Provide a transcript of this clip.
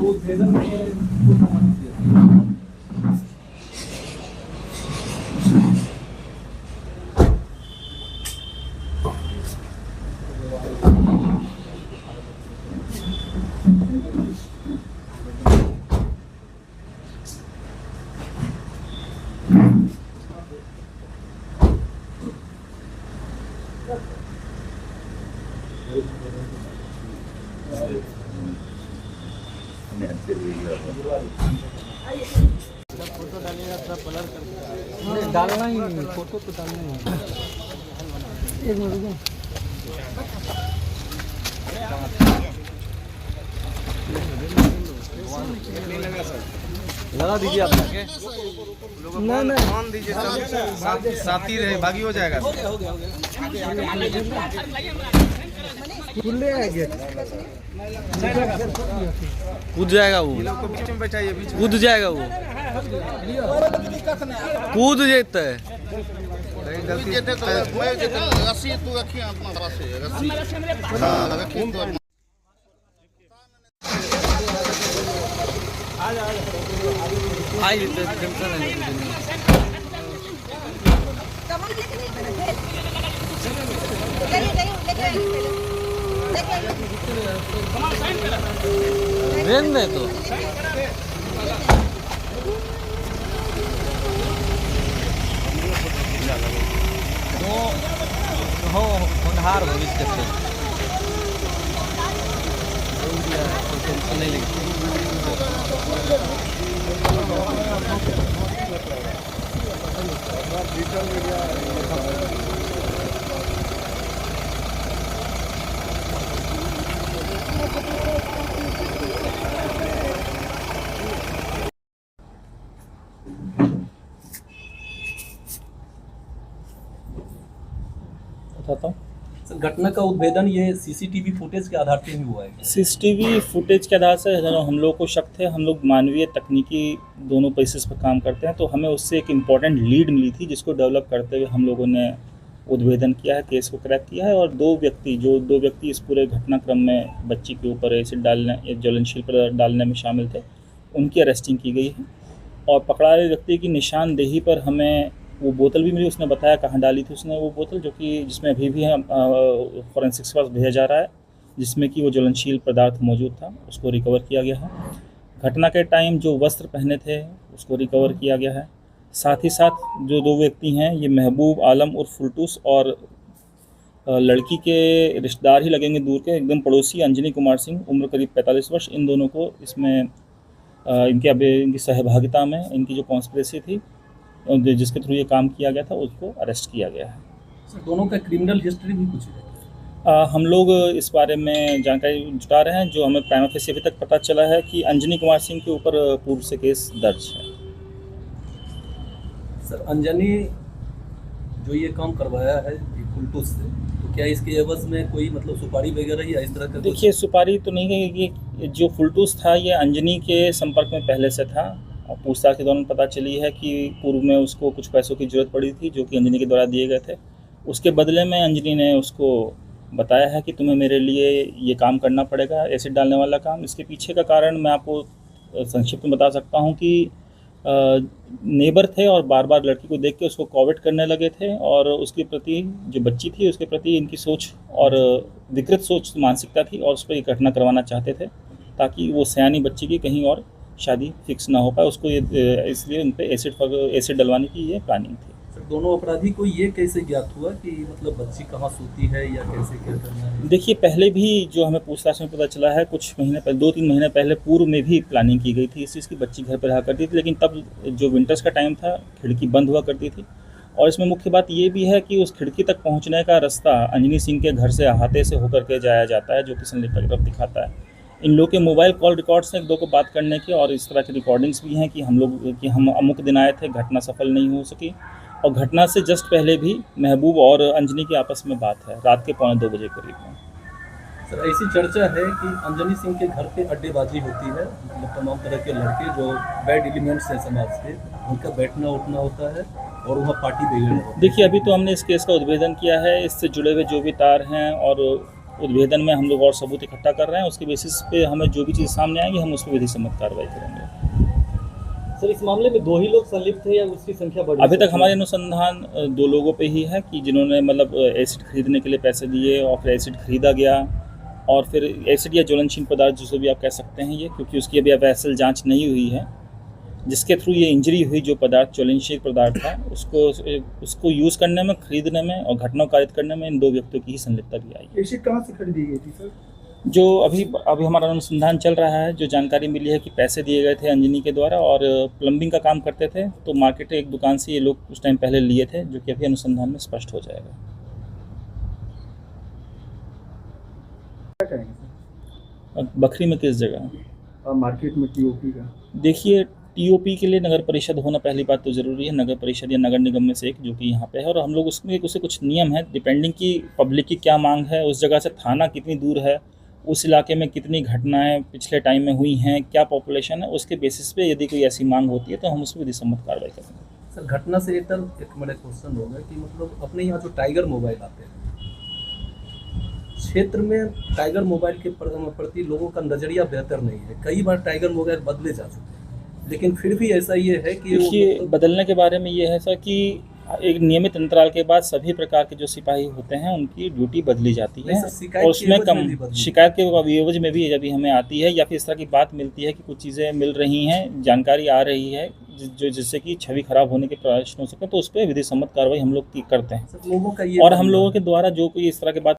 उद्भेदन में कुछ समझ फोटो डालिएगा थोड़ा ब्लर करके डालना ही नहीं, फोटो तो डालना ही नहीं। एक मिनट लगा दीजिए आप ना ना फोन दीजिए, साथी रहे बागी हो जाएगा। खुले है गेट, कूद जाएगा वो, बीच में बचाइए, कूद जाएगा वो, कूद जाता है। रस्सी तू रखिए अपना रस्सी रखिए तो आई टेंशन है रेन है तो हो होनहार भविष्य से टेंशन नहीं लेगी। घटना का उद्भेदन ये सीसीटीवी फुटेज के आधार पर ही हुआ है। सीसीटीवी फुटेज के आधार से हम लोग को शक थे। हम लोग मानवीय तकनीकी दोनों बेसिस पर काम करते हैं, तो हमें उससे एक इम्पॉर्टेंट लीड मिली थी जिसको डेवलप करते हुए हम लोगों ने उद्भेदन किया है, केस को क्रैक किया है। और दो व्यक्ति इस पूरे घटनाक्रम में बच्ची के ऊपर एसिड डालने, ज्वलनशील पदार्थ डालने में शामिल थे, उनकी अरेस्टिंग की गई है। और पकड़ा गए व्यक्ति की निशानदेही पर हमें वो बोतल भी मिली, उसने बताया कहाँ डाली थी उसने वो बोतल, जो कि जिसमें अभी भी फॉरेंसिक्स के पास भेजा जा रहा है, जिसमें कि वो ज्वलनशील पदार्थ मौजूद था, उसको रिकवर किया गया है। घटना के टाइम जो वस्त्र पहने थे उसको रिकवर किया गया है। साथ ही साथ जो दो व्यक्ति हैं, ये महबूब आलम उर्फ फुलटूस और लड़की के रिश्तेदार ही लगेंगे दूर के, एकदम पड़ोसी अंजनी कुमार सिंह, उम्र करीब 45 वर्ष, इन दोनों को इसमें इनकी सहभागिता में इनकी जो कॉन्स्पिरेसी थी जिसके थ्रू ये काम किया गया था उसको अरेस्ट किया गया है। सर, दोनों का क्रिमिनल हिस्ट्री भी कुछ है? हम लोग इस बारे में जानकारी जुटा रहे हैं। जो हमें प्राइमा फेसी अभी तक पता चला है कि अंजनी कुमार सिंह के ऊपर पूर्व से केस दर्ज है। सर, अंजनी जो ये काम करवाया है फुलटूस से, तो क्या इसके एवज में कोई मतलब सुपारी वगैरह या इस तरह का? देखिए, सुपारी तो नहीं है। ये जो फुलटूस था ये अंजनी के संपर्क में पहले से था। पूछताछ के दौरान पता चली है कि पूर्व में उसको कुछ पैसों की ज़रूरत पड़ी थी जो कि अंजनी के द्वारा दिए गए थे। उसके बदले में अंजनी ने उसको बताया है कि तुम्हें मेरे लिए ये काम करना पड़ेगा, एसिड डालने वाला काम। इसके पीछे का कारण मैं आपको संक्षिप्त में बता सकता हूँ कि नेबर थे और बार बार लड़की को देख के उसको कॉवेट करने लगे थे, और उसके प्रति जो बच्ची थी उसके प्रति इनकी सोच और विकृत सोच मानसिकता थी, और उस पर ये घटना करवाना चाहते थे ताकि वो सयानी बच्ची की कहीं और शादी फिक्स ना हो पाए उसको, ये इसलिए उन पे एसिड डलवाने की ये प्लानिंग थी। सर, दोनों अपराधी को ये कैसे ज्ञात हुआ कि मतलब बच्ची कहाँ सोती है या कैसे क्या करना है? देखिए, पहले भी जो हमें पूछताछ में पता चला है, कुछ महीने पहले, 2-3 महीने पहले पूर्व में भी प्लानिंग की गई थी इस चीज़ की। बच्ची घर पर रहा करती थी, लेकिन तब जो विंटर्स का टाइम था, खिड़की बंद हुआ करती थी। और इसमें मुख्य बात ये भी है कि उस खिड़की तक पहुँचने का रास्ता अंजनी सिंह के घर से अहाते से होकर के जाया जाता है, जो कि संलिप्त की तरफ दिखाता है। इन लोग के मोबाइल कॉल रिकॉर्ड्स हैं एक दो को बात करने के, और इस तरह की रिकॉर्डिंग्स भी हैं कि हम अमुक दिन आए थे, घटना सफल नहीं हो सकी। और घटना से जस्ट पहले भी महबूब और अंजनी की आपस में बात है, रात के 1:45 बजे करीब में। सर, ऐसी चर्चा है कि अंजनी सिंह के घर पे अड्डेबाजी होती है, मतलब तमाम तरह के लड़के जो बैड एलिमेंट्स हैं समाज के, उनका बैठना उठना होता है और वहाँ पार्टी वगैरह होती है। देखिए, अभी तो हमने इस केस का उद्भेदन किया है। इससे जुड़े हुए जो भी तार हैं और उद्भेदन में हम लोग और सबूत इकट्ठा कर रहे हैं। उसके बेसिस पे हमें जो भी चीज़ सामने आएंगी हम उस पर विधि सम्मत कार्रवाई करेंगे। सर, इस मामले में 2 ही लोग संलिप्त थे या उसकी संख्या बढ़ी? अभी तक हमारे अनुसंधान 2 लोगों पे ही है कि जिन्होंने मतलब एसिड खरीदने के लिए पैसे दिए और फिर एसिड खरीदा गया, और फिर एसिड या ज्वलनशील पदार्थ जिसे भी आप कह सकते हैं ये, क्योंकि उसकी अभी वैसल जांच नहीं हुई है, जिसके थ्रू ये इंजरी हुई, जो पदार्थ ज्वलनशील पदार्थ था उसको यूज़ करने में, खरीदने में और घटना को कारित करने में इन 2 व्यक्तियों की ही संलिप्तता भी आई है। एसिड कहाँ से खरीदी गई थी सर? जो अभी हमारा अनुसंधान चल रहा है, जो जानकारी मिली है कि पैसे दिए गए थे अंजनी के द्वारा और प्लम्बिंग का काम करते थे, तो मार्केट एक दुकान से ये लोग उस टाइम पहले लिए थे, जो कि अभी अनुसंधान में स्पष्ट हो जाएगा। क्या कहेंगे सर? बखरी में किस जगह? और मार्केट में टीओपी का देखिए, टीओपी के लिए नगर परिषद होना पहली बात तो ज़रूरी है, नगर परिषद या नगर निगम में से एक, जो कि यहाँ पे है, और हम लोग उसमें उसे कुछ नियम है डिपेंडिंग की पब्लिक की क्या मांग है, उस जगह से थाना कितनी दूर है, उस इलाके में कितनी घटनाएं पिछले टाइम में हुई हैं, क्या पॉपुलेशन है, उसके बेसिस पे यदि कोई ऐसी मांग होती है तो हम उसमें विधिसम्मत कार्रवाई करेंगे। सर, घटना से एक मेरा क्वेश्चन होगा कि मतलब अपने यहाँ जो टाइगर मोबाइल आते हैं, क्षेत्र में टाइगर मोबाइल के प्रति लोगों का नज़रिया बेहतर नहीं है। कई बार टाइगर मोबाइल बदले जा चुके हैं, लेकिन फिर भी ऐसा ये है कि देखिए, बदलने के बारे में ये है सर कि एक नियमित अंतराल के बाद सभी प्रकार के जो सिपाही होते हैं उनकी ड्यूटी बदली जाती है, और उसमें कम शिकायत के एवज में भी अभी हमें आती है या फिर इस तरह की बात मिलती है कि कुछ चीज़ें मिल रही हैं, जानकारी आ रही है जिससे कि छवि खराब होने के प्रश्न हो सकते हैं, तो उस पर विधि सम्मत कार्रवाई हम लोग करते हैं। लोगों का ये और हम लोगों के द्वारा जो कोई इस तरह की बात